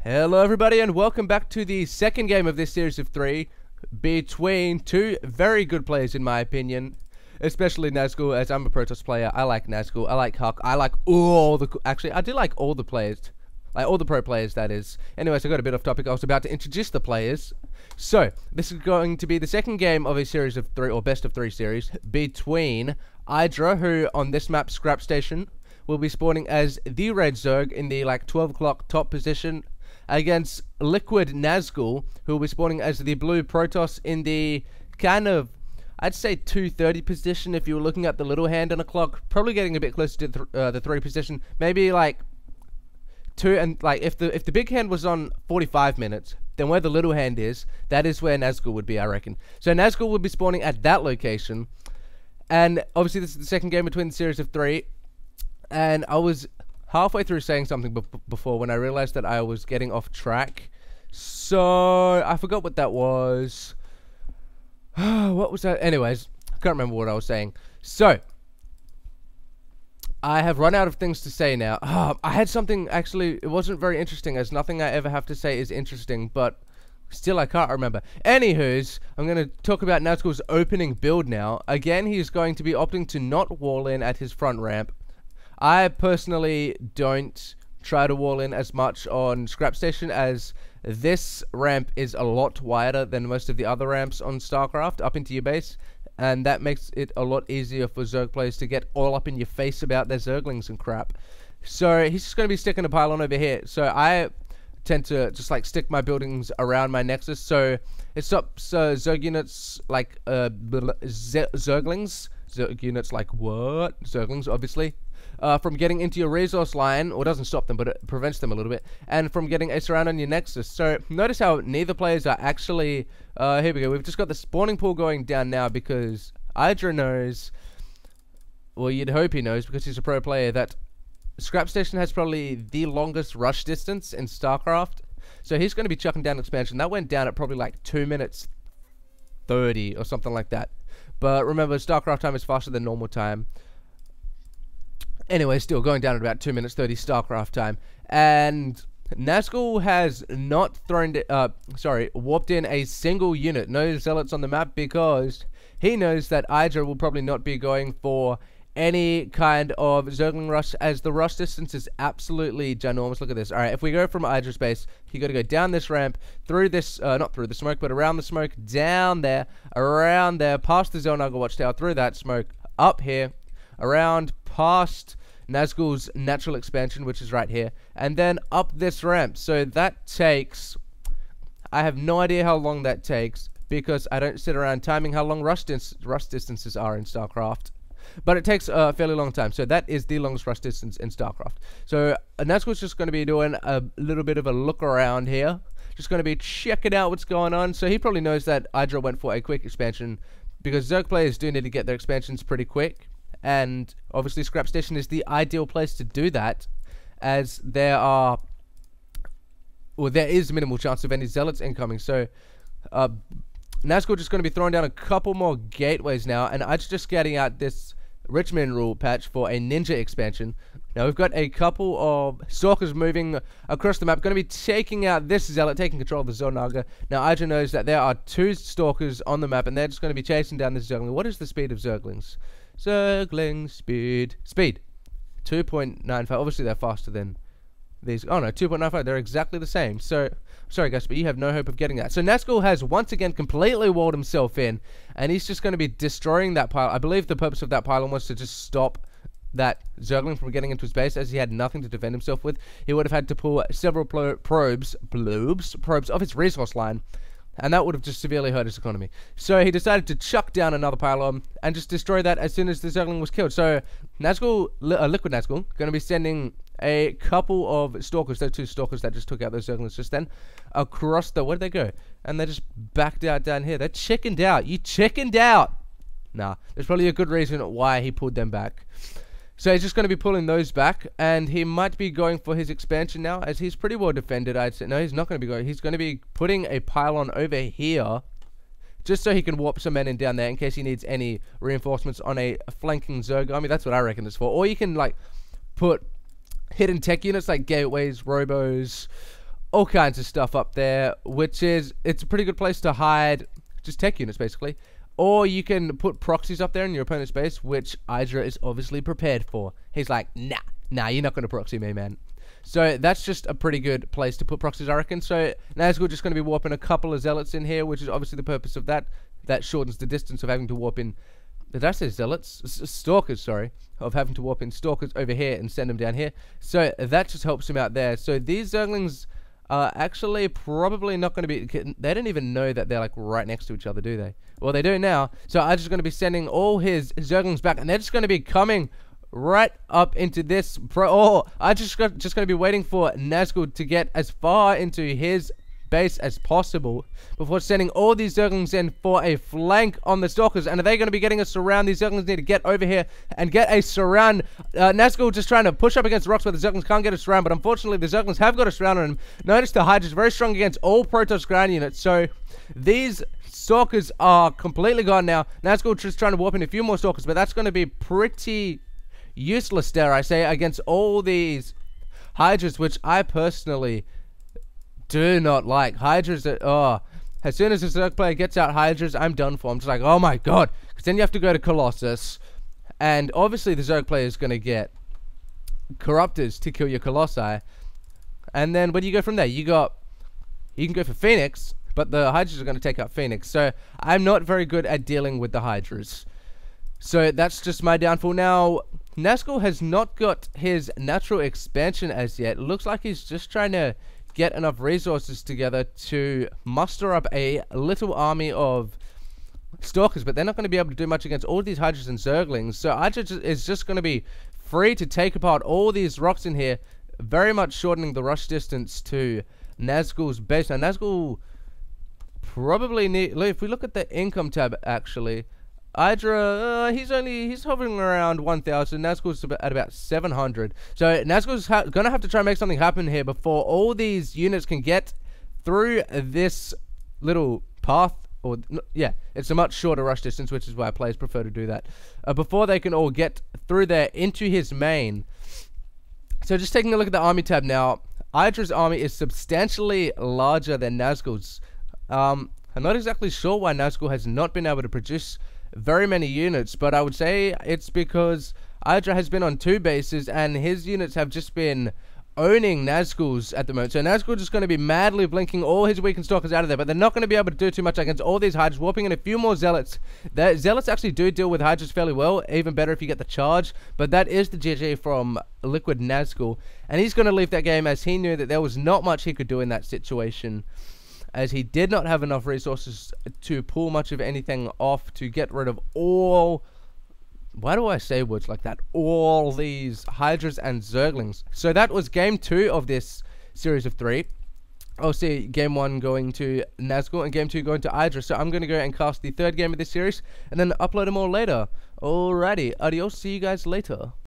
Hello everybody and welcome back to the second game of this series of 3 between two very good players in my opinion, especially Nazgul, as I'm a Protoss player. I like Nazgul, I like Huck, I like all the... Actually, I do like all the players. Like all the pro players, that is. Anyways, I got a bit off topic. I was about to introduce the players. So, this is going to be the second game of a series of 3, or best of 3 series, between Idra, who on this map, Scrap Station, will be spawning as the Red Zerg in the like 12 o'clock top position, against Liquid Nazgul, who will be spawning as the Blue Protoss in the kind of, I'd say 2:30 position if you were looking at the little hand on a clock. Probably getting a bit closer to the 3 position. Maybe like 2, and like if the big hand was on 45 minutes, then where the little hand is, that is where Nazgul would be, I reckon. So Nazgul would be spawning at that location. And obviously this is the second game between the series of 3. And I was halfway through saying something before when I realized that I was getting off track. So I forgot what that was. What was that? Anyways, I can't remember what I was saying. So I have run out of things to say now. I had something, actually, it wasn't very interesting, as nothing I ever have to say is interesting, but still I can't remember. Anywho's, I'm going to talk about Nazgul's opening build now. Again, he's going to be opting to not wall in at his front ramp. I personally don't try to wall in as much on Scrap Station, as this ramp is a lot wider than most of the other ramps on StarCraft up into your base, and that makes it a lot easier for Zerg players to get all up in your face about their Zerglings and crap. So he's just going to be sticking a pylon over here. So I tend to just like stick my buildings around my nexus, so it stops Zerg units like Zerglings. Zerg units like what? Zerglings, obviously. From getting into your resource line, or doesn't stop them, but it prevents them a little bit, and from getting a surround on your nexus. So notice how neither players are actually, here we go, we've just got the spawning pool going down now because Idra knows, well, you'd hope he knows because he's a pro player, that Scrap Station has probably the longest rush distance in StarCraft. So he's going to be chucking down expansion. That went down at probably like 2 minutes 30 or something like that. But remember, StarCraft time is faster than normal time. Anyway, still going down at about 2 minutes 30 StarCraft time. And Nazgul has not warped in a single unit. No zealots on the map because he knows that Idra will probably not be going for any kind of Zergling rush, as the rush distance is absolutely ginormous. Look at this. Alright, if we go from Idra's base, you got to go down this ramp, through this, not through the smoke, but around the smoke, down there, around there, past the Zelnaga Watchtower, through that smoke, up here, around, past Nazgul's natural expansion, which is right here, and then up this ramp. So that takes, I have no idea how long that takes, because I don't sit around timing how long rush distances are in StarCraft. But it takes a fairly long time. So that is the longest rush distance in StarCraft. So Nazgul's just going to be doing a little bit of a look around here. Just going to be checking out what's going on. So he probably knows that Idra went for a quick expansion, because Zerg players do need to get their expansions pretty quick. And obviously Scrap Station is the ideal place to do that, as there is minimal chance of any zealots incoming. So Nazgul just going to be throwing down a couple more gateways now, and I'm just getting out this rich mineral patch for a ninja expansion. Now we've got a couple of stalkers moving across the map, going to be taking out this zealot, taking control of the Zelnaga. Now Idra knows that there are 2 stalkers on the map, and they're just going to be chasing down this Zergling. What is the speed of Zerglings? Zergling speed 2.95. Obviously they're faster than these. Oh no, 2.95. They're exactly the same. So sorry guys, but you have no hope of getting that. So Nazgul has once again completely walled himself in, and he's just going to be destroying that pylon. I believe the purpose of that pylon was to just stop that Zergling from getting into his base, as he had nothing to defend himself with. He would have had to pull several probes of his resource line, and that would have just severely hurt his economy. So he decided to chuck down another pylon and just destroy that as soon as the Zergling was killed. So Nazgul, Liquid Nazgul, going to be sending a couple of stalkers, those 2 stalkers that just took out those Zerglings just then, across the, where did they go? And they just backed out down here. They chickened out. You chickened out. Nah, there's probably a good reason why he pulled them back. So he's just going to be pulling those back, and he might be going for his expansion now, as he's pretty well defended, I'd say. No, he's not going to be going. He's going to be putting a pylon over here, just so he can warp some men in down there in case he needs any reinforcements on a flanking Zerg army. That's what I reckon it's for. Or you can like put hidden tech units like gateways, robos, all kinds of stuff up there, which is, it's a pretty good place to hide just tech units basically. Or you can put proxies up there in your opponent's base, which Idra is obviously prepared for. He's like, nah, you're not going to proxy me, man. So that's just a pretty good place to put proxies, I reckon. So Nazgul just going to be warping a couple of zealots in here, which is obviously the purpose of that. That shortens the distance of having to warp in. Did I say zealots? Stalkers, sorry. Of having to warp in stalkers over here and send them down here. So that just helps him out there. So these zerglings are actually probably not going to be... They don't even know that they're like right next to each other, do they? Well, they do now. So I'm just going to be sending all his zerglings back. And they're just going to be coming right up into this... I'm just going to be waiting for Nazgul to get as far into his base as possible before sending all these zerglings in for a flank on the stalkers. And are they going to be getting a surround? These zerglings need to get over here and get a surround. Nazgul just trying to push up against the rocks where the zerglings can't get a surround, but unfortunately the zerglings have got a surround on him. Notice the Hydra is very strong against all Protoss ground units, so these stalkers are completely gone now. Nazgul just trying to warp in a few more stalkers, but that's going to be pretty useless, dare I say, against all these Hydras, which I personally do not like. Hydras are, as soon as a Zerg player gets out Hydras, I'm done for. I'm just like, oh my god, because then you have to go to Colossus, and obviously the Zerg player is going to get Corruptors to kill your Colossi, and then where do you go from there? You can go for Phoenix, but the Hydras are going to take out Phoenix, so I'm not very good at dealing with the Hydras. So that's just my downfall. Now, Nazgul has not got his natural expansion as yet. It looks like he's just trying to get enough resources together to muster up a little army of stalkers, but they're not going to be able to do much against all these Hydras and Zerglings. So Hydra is just going to be free to take apart all these rocks in here, very much shortening the rush distance to Nazgul's base. Now Nazgul probably need, if we look at the income tab actually, Idra, he's hovering around 1,000. Nazgul's at about 700. So Nazgul's gonna have to try and make something happen here before all these units can get through this little path. Or yeah, it's a much shorter rush distance, which is why players prefer to do that. Before they can all get through there into his main. So just taking a look at the army tab now, Idra's army is substantially larger than Nazgul's. I'm not exactly sure why Nazgul has not been able to produce very many units, but I would say it's because Idra has been on 2 bases and his units have just been owning Nazgul's at the moment. So Nazgul just going to be madly blinking all his weakened stalkers out of there, but they're not going to be able to do too much against all these Hydras, warping in a few more Zealots. The Zealots actually do deal with Hydras fairly well, even better if you get the charge, but that is the GG from Liquid Nazgul, and he's going to leave that game as he knew that there was not much he could do in that situation, as he did not have enough resources to pull much of anything off to get rid of all... Why do I say words like that? All these Hydras and Zerglings. So that was game 2 of this series of 3. I'll see game 1 going to Nazgul and game 2 going to Idra. So I'm going to go and cast the 3rd game of this series and then upload them all later. Alrighty, adios, see you guys later.